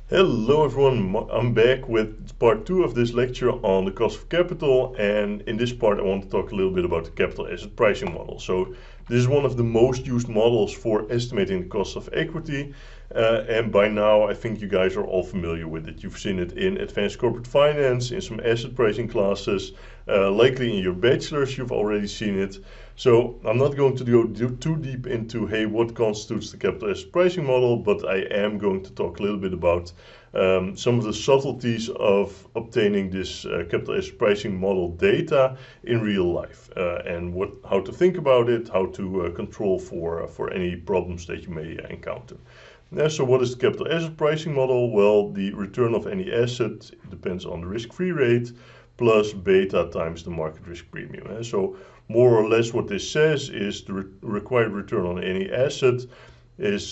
Hello everyone, I'm back with part 2 of this lecture on the cost of capital, and in this part I want to talk a little bit about the capital asset pricing model. So this is one of the most used models for estimating the cost of equity, and by now I think you guys are all familiar with it. You've seen it in advanced corporate finance, in some asset pricing classes, likely in your bachelor's you've already seen it. So I'm not going to go too deep into, hey, what constitutes the capital asset pricing model, but I am going to talk a little bit about some of the subtleties of obtaining this capital asset pricing model data in real life, and how to think about it, how to control for any problems that you may encounter. So what is the capital asset pricing model? Well, the return of any asset depends on the risk-free rate plus beta times the market risk premium. So more or less what this says is the required return on any asset has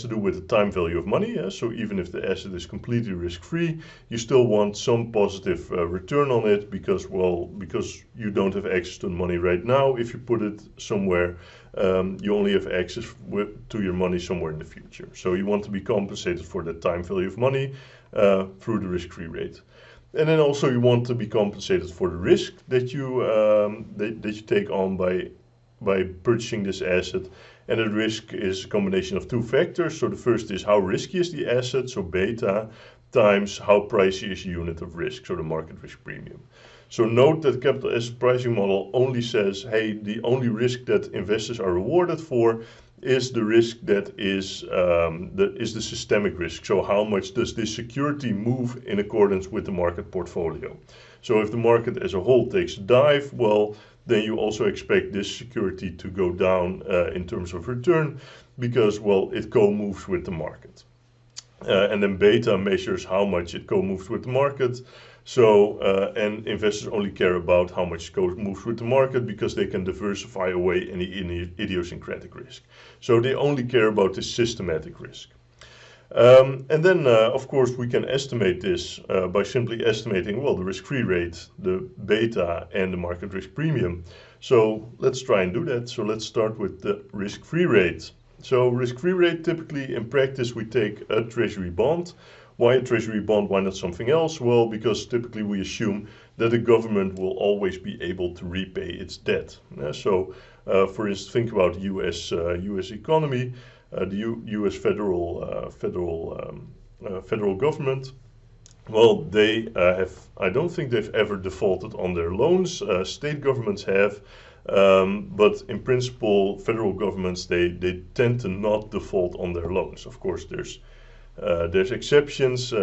to do with the time value of money. So even if the asset is completely risk-free, you still want some positive return on it because you don't have access to the money right now. If you put it somewhere, you only have access to your money somewhere in the future. So you want to be compensated for the time value of money through the risk-free rate. And then also you want to be compensated for the risk that you take on by purchasing this asset. And the risk is a combination of two factors. So the first is how risky is the asset, so beta, times how pricey is the unit of risk, so the market risk premium. So note that the capital asset pricing model only says, hey, the only risk that investors are rewarded for is the risk that is the systemic risk. So how much does this security move in accordance with the market portfolio? So if the market as a whole takes a dive, well, then you also expect this security to go down in terms of return because, well, it co-moves with the market. And then beta measures how much it co-moves with the market. So, and investors only care about how much moves with the market because they can diversify away any idiosyncratic risk. So they only care about the systematic risk. And then, of course, we can estimate this by simply estimating, well, the risk-free rate, the beta, and the market risk premium. So let's try and do that. So let's start with the risk-free rate. So risk-free rate, typically in practice, we take a treasury bond. Why a treasury bond? Why not something else? Well, because typically we assume that the government will always be able to repay its debt. So, for instance, think about the U.S. economy, the U.S. federal government. Well, they I don't think they've ever defaulted on their loans. State governments have. But in principle, federal governments, they tend to not default on their loans. Of course, there's exceptions,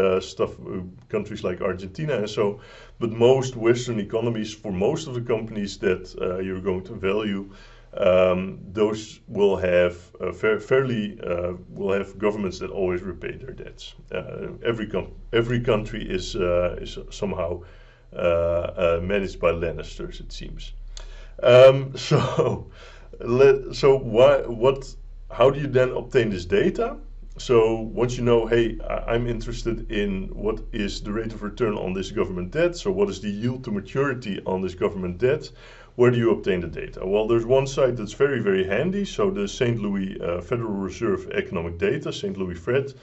countries like Argentina and so, but most Western economies, for most of the companies that you're going to value, those will have will have governments that always repay their debts. Every country is somehow managed by Lannisters, it seems. How do you then obtain this data? So once you know, hey, I'm interested in what is the rate of return on this government debt, so what is the yield to maturity on this government debt, where do you obtain the data? Well, there's one site that's very, very handy, so the St. Louis Federal Reserve Economic Data, St. Louis Fed,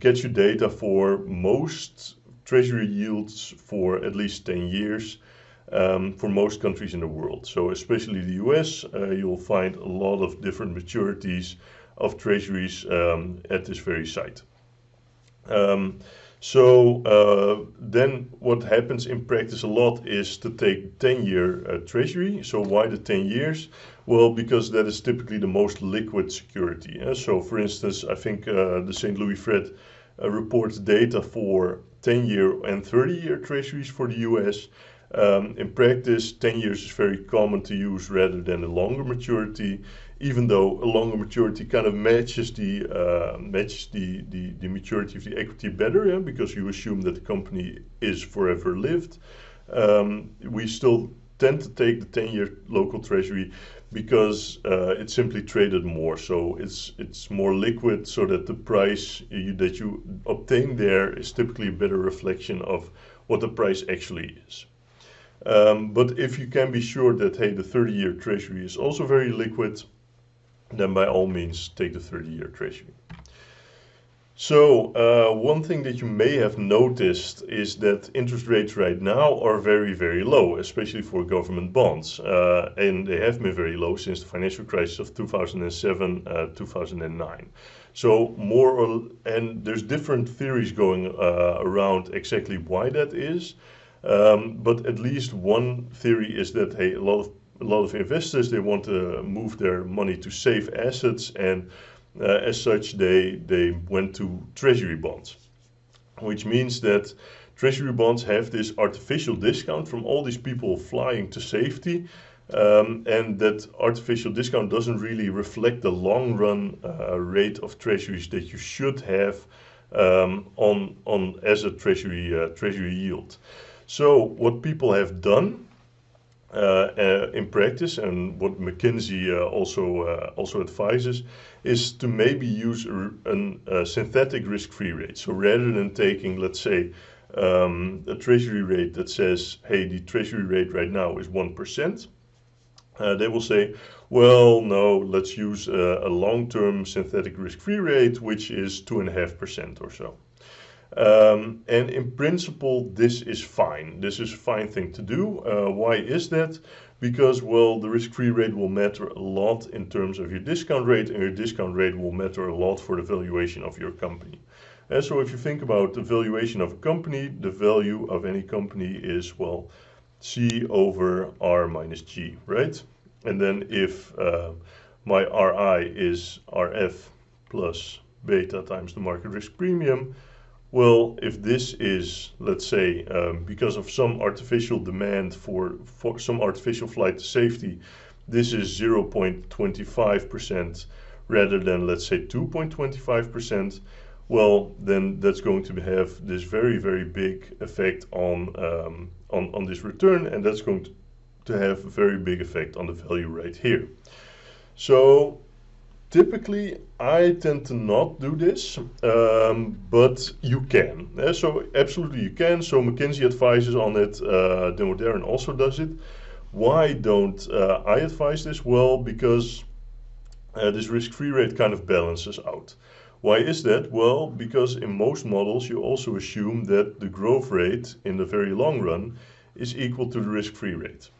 gets you data for most treasury yields for at least 10 years. For most countries in the world. So especially the US, you'll find a lot of different maturities of treasuries at this very site. Then what happens in practice a lot is to take 10-year treasury. So why the 10 years? Well, because that is typically the most liquid security. So for instance, I think the St. Louis Fed reports data for 10-year and 30-year treasuries for the US. In practice, 10 years is very common to use rather than a longer maturity, even though a longer maturity kind of matches the maturity of the equity better, because you assume that the company is forever lived. We still tend to take the 10-year local treasury because it's simply traded more, so it's more liquid, so that the price that you obtain there is typically a better reflection of what the price actually is. But if you can be sure that, hey, the 30-year treasury is also very liquid, then by all means take the 30-year treasury. So, one thing that you may have noticed is that interest rates right now are very, very low, especially for government bonds. And they have been very low since the financial crisis of 2007, 2009. So, and there's different theories going around exactly why that is. But at least one theory is that, hey, a lot of investors, they want to move their money to safe assets, and as such, they went to treasury bonds, which means that treasury bonds have this artificial discount from all these people flying to safety. And that artificial discount doesn't really reflect the long run rate of treasuries that you should have on as a treasury yield. So what people have done in practice, and what McKinsey also advises, is to maybe use a synthetic risk-free rate. So rather than taking, let's say, a treasury rate that says, hey, the treasury rate right now is 1%, they will say, well, no, let's use a long-term synthetic risk-free rate, which is 2.5% or so. And in principle, this is fine. This is a fine thing to do. Why is that? Because, well, the risk-free rate will matter a lot in terms of your discount rate, and your discount rate will matter a lot for the valuation of your company. And so if you think about the valuation of a company, the value of any company is, well, C over R minus G, right? And then if my RI is RF plus beta times the market risk premium, well, if this is, let's say, because of some artificial demand for some artificial flight to safety, this is 0.25% rather than, let's say, 2.25%, well, then that's going to have this very, very big effect on this return, and that's going to have a very big effect on the value right here. So typically, I tend to not do this, but you can. So absolutely you can. So McKinsey advises on it. De Modern also does it. Why don't I advise this? Well, because this risk-free rate kind of balances out. Why is that? Well, because in most models you also assume that the growth rate in the very long run is equal to the risk-free rate.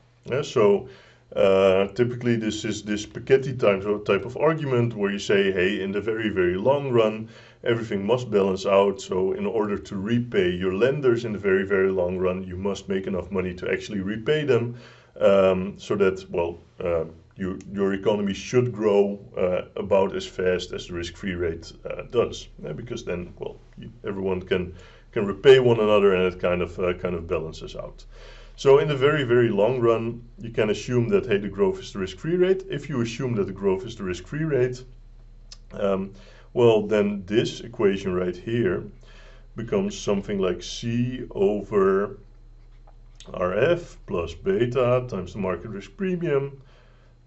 So typically this is this Piketty type of argument where you say, hey, in the very, very long run, everything must balance out. So in order to repay your lenders in the very, very long run, you must make enough money to actually repay them, so that, well, your economy should grow about as fast as the risk-free rate does, because then, well, everyone can repay one another, and it kind of balances out. So in the very, very long run, you can assume that, hey, the growth is the risk-free rate. If you assume that the growth is the risk-free rate, well, then this equation right here becomes something like C over RF plus beta times the market risk premium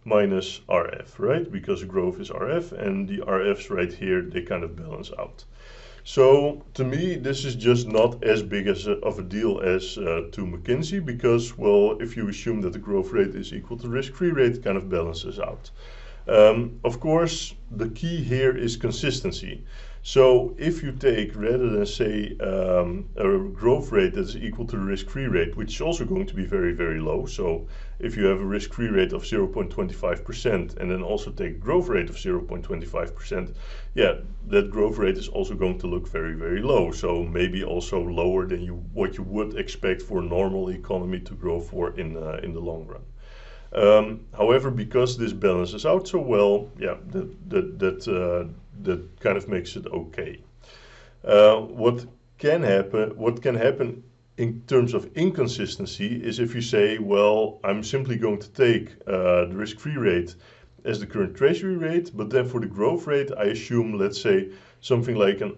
minus RF, right? Because the growth is RF, and the RFs right here, they kind of balance out. So to me, this is just not as big of a deal as to McKinsey, because, well, if you assume that the growth rate is equal to risk-free rate, it kind of balances out. Of course, the key here is consistency. So if you take, rather than say a growth rate that is equal to the risk-free rate, which is also going to be very, very low. So if you have a risk-free rate of 0.25% and then also take a growth rate of 0.25%, yeah, that growth rate is also going to look very, very low. So maybe also lower than what you would expect for a normal economy to grow for in the long run. However, because this balances out so well, yeah, that kind of makes it okay. What can happen in terms of inconsistency is if you say, well, I'm simply going to take the risk-free rate as the current treasury rate, but then for the growth rate, I assume, let's say, something like a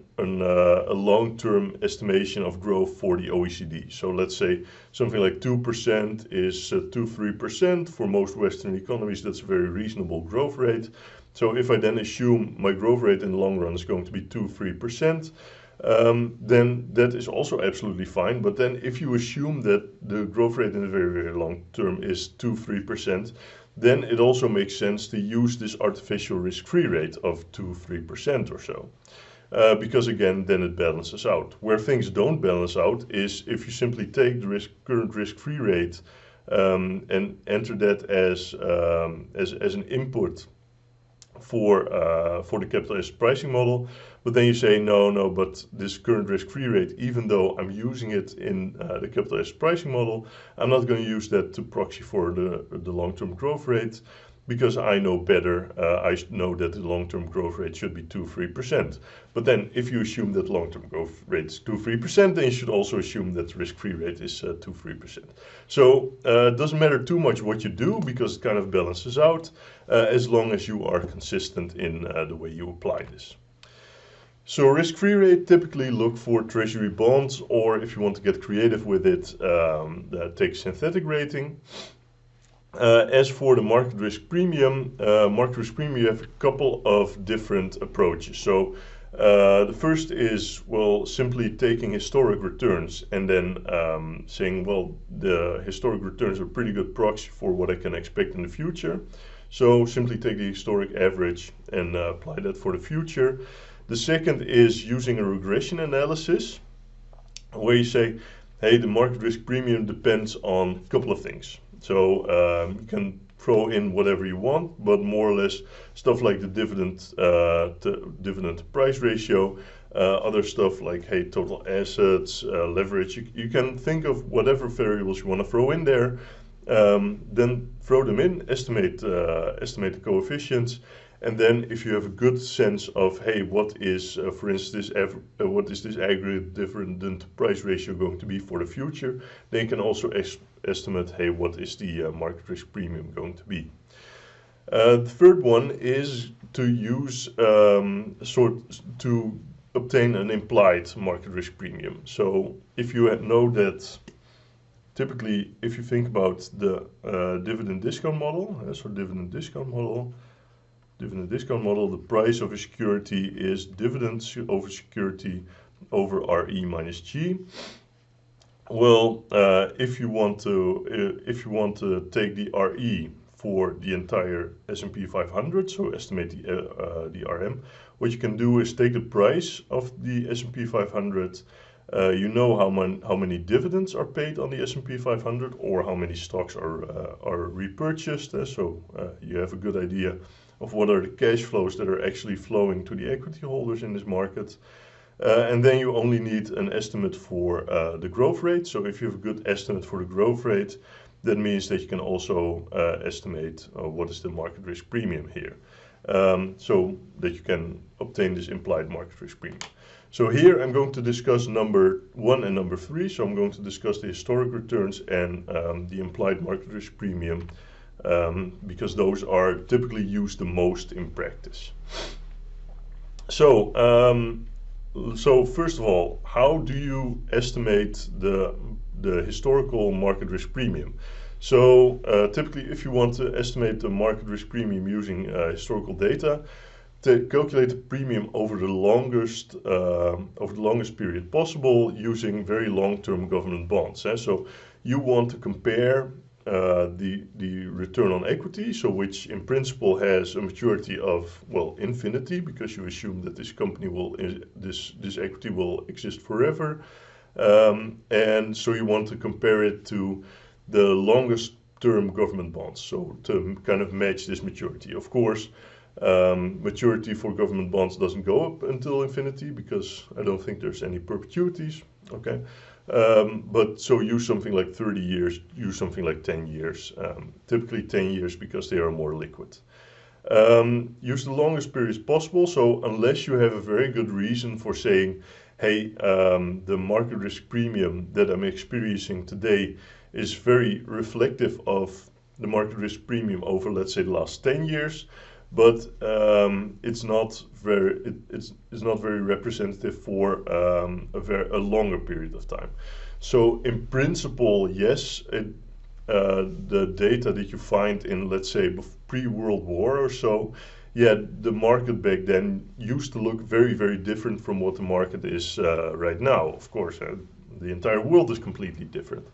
long-term estimation of growth for the OECD. So let's say something like 2% is 2-3%. For most Western economies, that's a very reasonable growth rate. So if I then assume my growth rate in the long run is going to be 2-3%, then that is also absolutely fine. But then if you assume that the growth rate in the very, very long term is 2-3%, then it also makes sense to use this artificial risk-free rate of 2-3% or so. because again, then it balances out. Where things don't balance out is if you simply take the current risk-free rate and enter that as an input for the capital asset pricing model, but then you say no, but this current risk-free rate, even though I'm using it in the capital asset pricing model, I'm not going to use that to proxy for the long-term growth rate, because I know better. I know that the long-term growth rate should be 2-3%. But then if you assume that long-term growth rate is 2-3%, then you should also assume that the risk-free rate is 2-3%. So it doesn't matter too much what you do, because it kind of balances out as long as you are consistent in the way you apply this. So risk-free rate, typically look for treasury bonds, or if you want to get creative with it, take synthetic rating. As for the market risk premium, you have a couple of different approaches. So the first is, well, simply taking historic returns and then saying, well, the historic returns are a pretty good proxy for what I can expect in the future. So simply take the historic average and apply that for the future. The second is using a regression analysis, where you say, hey, the market risk premium depends on a couple of things. So you can throw in whatever you want, but more or less stuff like the dividend to price ratio, other stuff like, hey, total assets, leverage. You can think of whatever variables you want to throw in there, then throw them in, estimate the coefficients. And then if you have a good sense of, hey, what is, for instance, what is this aggregate dividend to price ratio going to be for the future, then you can also estimate, hey, what is the market risk premium going to be. The third one is to use to obtain an implied market risk premium. So if you know that, typically, if you think about the dividend discount model, the price of a security is dividends over security over RE minus G. Well, if you want to take the RE for the entire S&P 500, so estimate the RM, what you can do is take the price of the S&P 500. You know how many dividends are paid on the S&P 500, or how many stocks are repurchased. So you have a good idea of what are the cash flows that are actually flowing to the equity holders in this market. And then you only need an estimate for the growth rate. So if you have a good estimate for the growth rate, that means that you can also estimate what is the market risk premium here. So that you can obtain this implied market risk premium. So here I'm going to discuss number 1 and number 3. So I'm going to discuss the historic returns and the implied market risk premium, because those are typically used the most in practice. So, so first of all, how do you estimate the historical market risk premium? So typically, if you want to estimate the market risk premium using historical data, to calculate the premium over the longest period possible using very long-term government bonds. So you want to compare the return on equity, so which in principle has a maturity of, well, infinity, because you assume that this company will, this equity will exist forever, and so you want to compare it to the longest term government bonds, so to kind of match this maturity. Of course, maturity for government bonds doesn't go up until infinity, because I don't think there's any perpetuities. Okay. But so use something like 30 years, use something like 10 years, typically 10 years because they are more liquid. Use the longest periods possible, so unless you have a very good reason for saying, hey, the market risk premium that I'm experiencing today is very reflective of the market risk premium over, let's say, the last 10 years, but it's not very representative for a longer period of time. So in principle, yes, the data that you find in, let's say, pre-World War or so, yeah, the market back then used to look very, very different from what the market is right now. Of course, the entire world is completely different.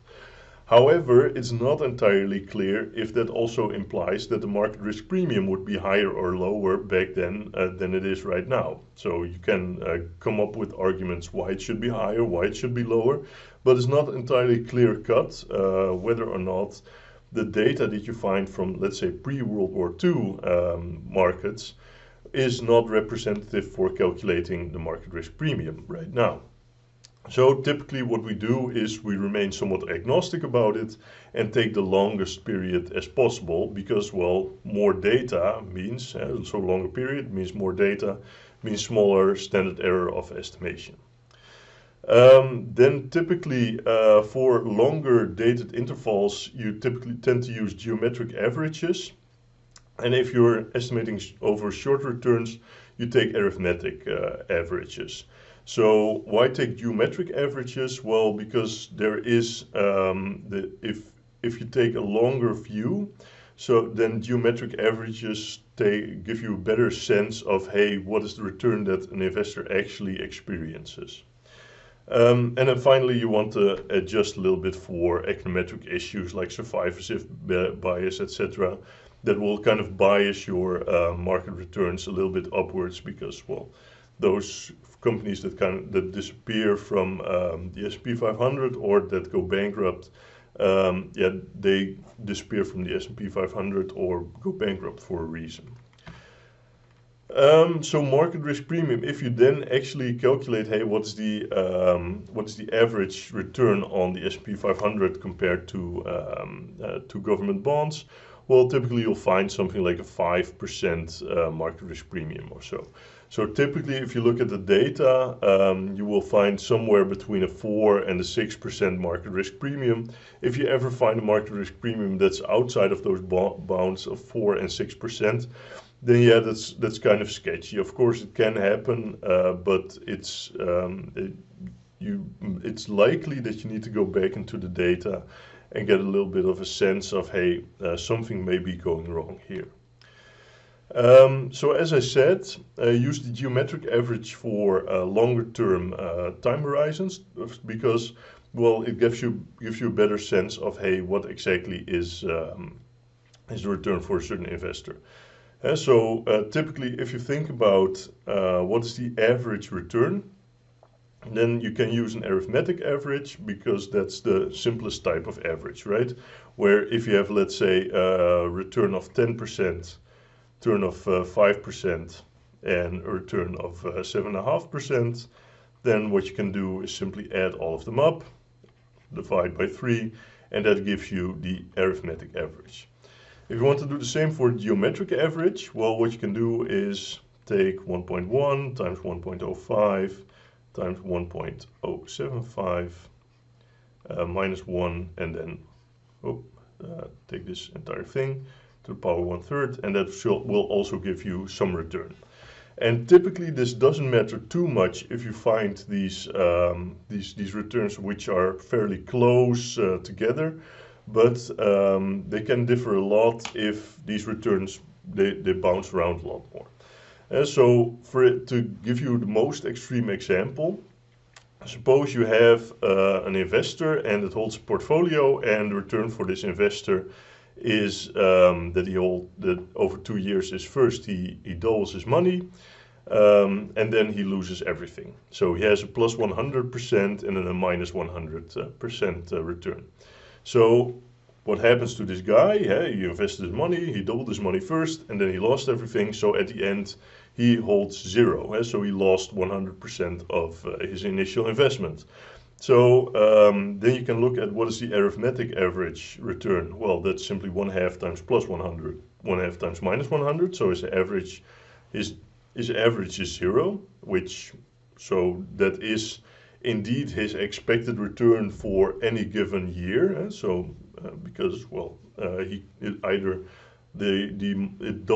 However, it's not entirely clear if that also implies that the market risk premium would be higher or lower back then than it is right now. So you can come up with arguments why it should be higher, why it should be lower, but it's not entirely clear cut whether or not the data that you find from, let's say, pre-World War II markets is not representative for calculating the market risk premium right now. So typically what we do is we remain somewhat agnostic about it and take the longest period as possible because, well, more data means, so longer period means more data, means smaller standard error of estimation. Then typically for longer dated intervals, you typically tend to use geometric averages. And if you're estimating over short returns, you take arithmetic averages. So why take geometric averages? Well, because there is, if you take a longer view, so then geometric averages give you a better sense of, hey, what is the return that an investor actually experiences? And then finally, you want to adjust a little bit for econometric issues like survivorship bias, etc. That will kind of bias your market returns a little bit upwards because, well, those companies that disappear from the S&P 500 or that go bankrupt, they disappear from the S&P 500 or go bankrupt for a reason. So market risk premium, if you then actually calculate, hey, what's the average return on the S&P 500 compared to government bonds? Well, typically you'll find something like a 5% market risk premium or so. So typically, if you look at the data, you will find somewhere between a 4 and a 6% market risk premium. If you ever find a market risk premium that's outside of those bounds of 4 and 6%, then yeah, that's kind of sketchy. Of course, it can happen, but it's likely that you need to go back into the data and get a little bit of a sense of, hey, something may be going wrong here. So as I said, use the geometric average for longer term time horizons because, well, it gives you a better sense of, hey, what exactly is the return for a certain investor. So typically, if you think about what is the average return, then you can use an arithmetic average because that's the simplest type of average, right? Where if you have, let's say, a return of 10%, return of 5%, and a return of 7.5%, then what you can do is simply add all of them up, divide by 3, and that gives you the arithmetic average. If you want to do the same for geometric average, well, what you can do is take 1.1 times 1.05 times 1.075 minus 1, and then take this entire thing to the power 1/3, and that will also give you some return. And typically this doesn't matter too much if you find these returns which are fairly close together, but they can differ a lot if these returns they bounce around a lot more. So to give you the most extreme example, suppose you have an investor and it holds a portfolio, and the return for this investor is that over 2 years is first he doubles his money, and then he loses everything. So he has a plus 100% and then a minus 100% return. So what happens to this guy? He invested his money, he doubled his money first, and then he lost everything. So at the end, he holds 0. So he lost 100% of his initial investment. So then you can look at what is the arithmetic average return. Well, that's simply 1/2 times plus 100, 1/2 times minus 100. So his average is 0, so that is indeed his expected return for any given year. Because, well, it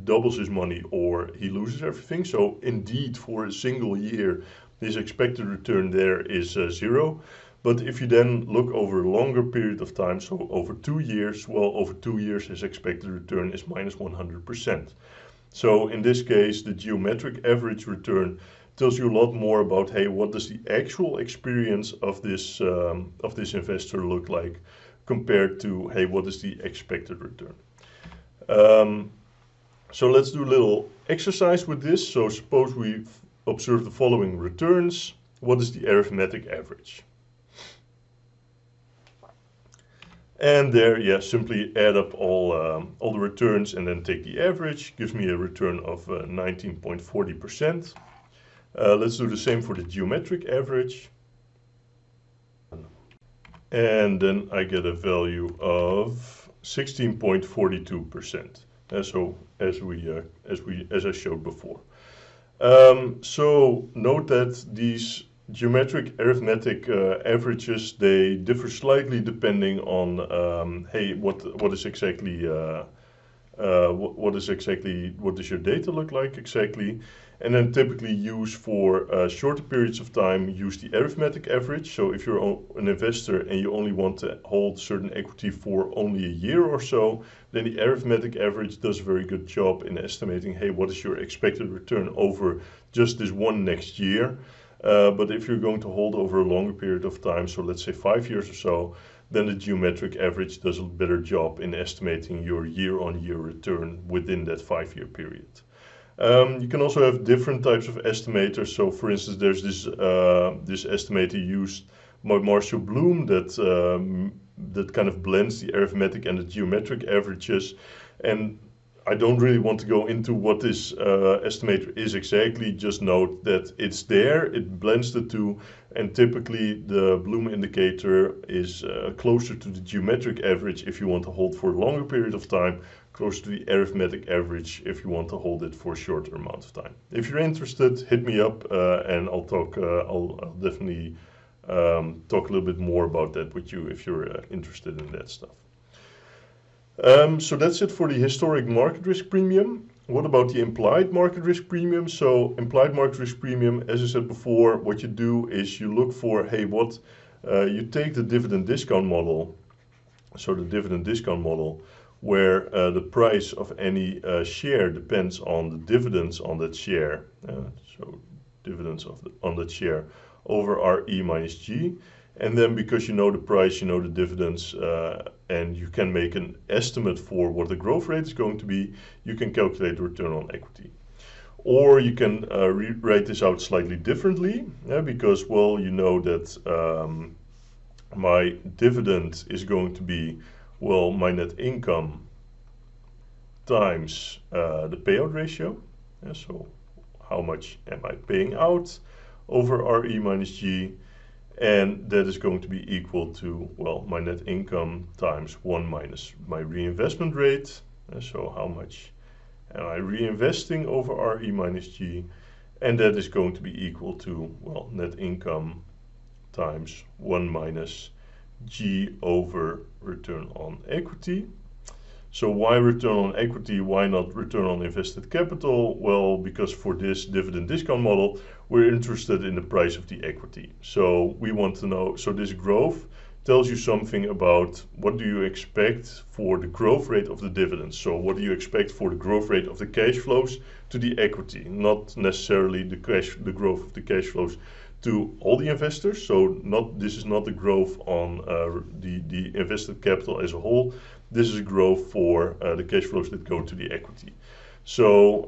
doubles his money or he loses everything. So indeed, for a single year, his expected return there is 0. But if you then look over a longer period of time, so over 2 years, well, over 2 years, his expected return is minus 100%. So in this case, the geometric average return tells you a lot more about, hey, what does the actual experience of this investor look like compared to, hey, what is the expected return. So let's do a little exercise with this. So suppose we observe the following returns. What is the arithmetic average? And there, yeah, simply add up all the returns and then take the average. Gives me a return of 19.40%. Let's do the same for the geometric average. And then I get a value of 16.42%. So as I showed before. So note that these geometric arithmetic averages, they differ slightly depending on hey, what does your data look like exactly, and then typically use for shorter periods of time, use the arithmetic average. So if you're an investor and you only want to hold certain equity for only a year or so, then the arithmetic average does a very good job in estimating, hey, what is your expected return over just this one next year. But if you're going to hold over a longer period of time, so let's say 5 years or so, then the geometric average does a better job in estimating your year-on-year return within that 5-year period. You can also have different types of estimators. So for instance, there's this estimator used by Marshall Bloom that kind of blends the arithmetic and the geometric averages. And I don't really want to go into what this estimator is exactly. Just note that it's there, it blends the two, and typically the Bloom indicator is closer to the geometric average if you want to hold for a longer period of time, close to the arithmetic average if you want to hold it for a shorter amount of time. If you're interested, hit me up and I'll talk. I'll definitely talk a little bit more about that with you if you're interested in that stuff. So that's it for the historic market risk premium. What about the implied market risk premium? So implied market risk premium, as I said before, what you do is you look for, hey, you take the dividend discount model. So the dividend discount model, where the price of any share depends on the dividends on that share. So dividends on that share over RE minus G. And then because you know the price, you know the dividends, and you can make an estimate for what the growth rate is going to be, you can calculate the return on equity. Or you can rewrite this out slightly differently, because, well, you know that my dividend is going to be, well, my net income times the payout ratio. So how much am I paying out over RE minus G? And that is going to be equal to, well, my net income times 1 minus my reinvestment rate. So how much am I reinvesting over RE minus G? And that is going to be equal to, well, net income times 1 minus G over return on equity. So why return on equity? Why not return on invested capital? Well, because for this dividend discount model, we're interested in the price of the equity. So we want to know, so this growth tells you something about what do you expect for the growth rate of the dividends. So what do you expect for the growth rate of the cash flows to the equity, not necessarily the growth of the cash flows to all the investors. So this is not the growth on the invested capital as a whole. This is growth for the cash flows that go to the equity. So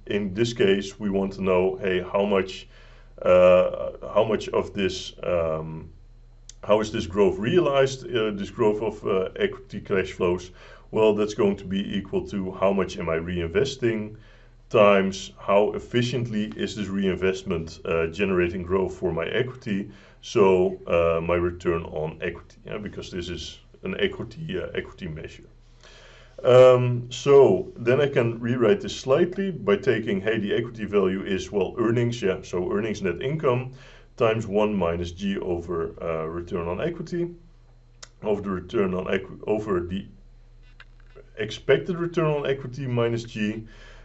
in this case, we want to know, hey, how much of this, how is this growth realized? This growth of equity cash flows. Well, that's going to be equal to how much am I reinvesting times how efficiently is this reinvestment generating growth for my equity. So my return on equity, because this is an equity measure. So then I can rewrite this slightly by taking, hey, the equity value is, well, earnings, so earnings net income times 1 minus G over return on equity, over the expected return on equity minus G,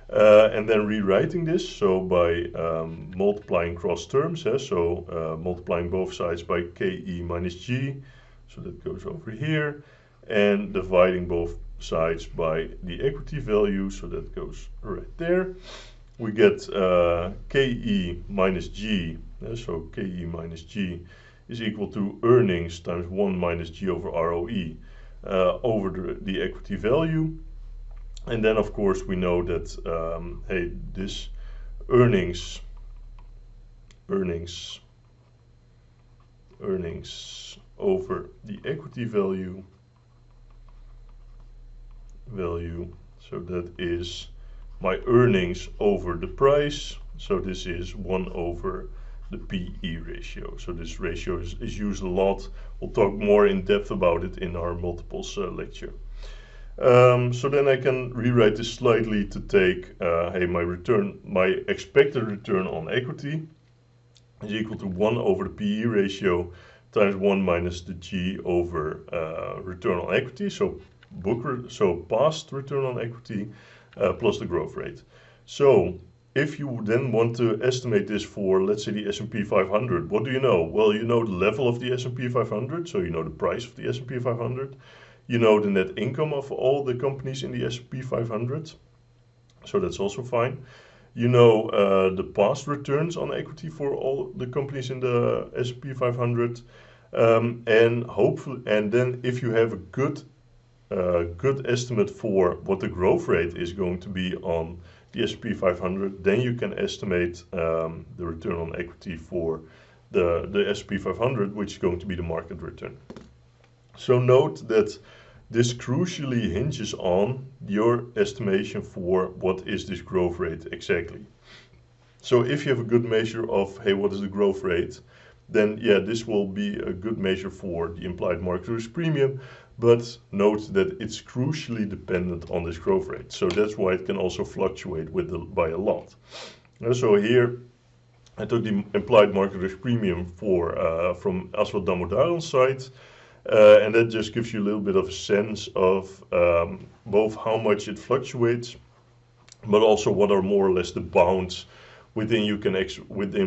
and then rewriting this, so by multiplying cross terms, so multiplying both sides by KE minus G, so that goes over here, and dividing both sides by the equity value, so that goes right there. we get KE minus G. So KE minus G is equal to earnings times 1 minus G over ROE over the equity value. And then of course we know that hey, this earnings over the equity value, so that is my earnings over the price. So this is 1 over the PE ratio. So this ratio is used a lot. We'll talk more in depth about it in our multiples lecture. So then I can rewrite this slightly to take, hey, my expected return on equity is equal to 1 over the PE ratio times 1 minus the G over return on equity. So past return on equity plus the growth rate. So if you then want to estimate this for, let's say, the S&P 500, what do you know? Well, you know the level of the S&P 500, so you know the price of the S&P 500. You know the net income of all the companies in the S&P 500, so that's also fine. You know the past returns on equity for all the companies in the S&P 500, and then if you have a good estimate for what the growth rate is going to be on the S&P 500, then you can estimate the return on equity for the S&P 500, which is going to be the market return. So note that this crucially hinges on your estimation for what is this growth rate exactly. So if you have a good measure of, hey, what is the growth rate, then yeah, this will be a good measure for the implied market risk premium, but note that it's crucially dependent on this growth rate. So that's why it can also fluctuate by a lot. So here I took the implied market risk premium from Aswad Damodaran's site. And that just gives you a little bit of a sense of both how much it fluctuates, but also what are more or less the bounds within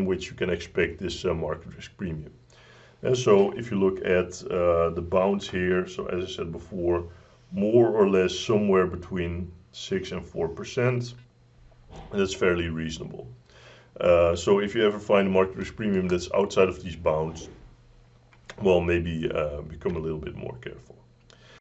which you can expect this market risk premium. And so if you look at the bounds here, so as I said before, more or less somewhere between 6 and 4%, and that's fairly reasonable. So if you ever find a market risk premium that's outside of these bounds, well, maybe become a little bit more careful.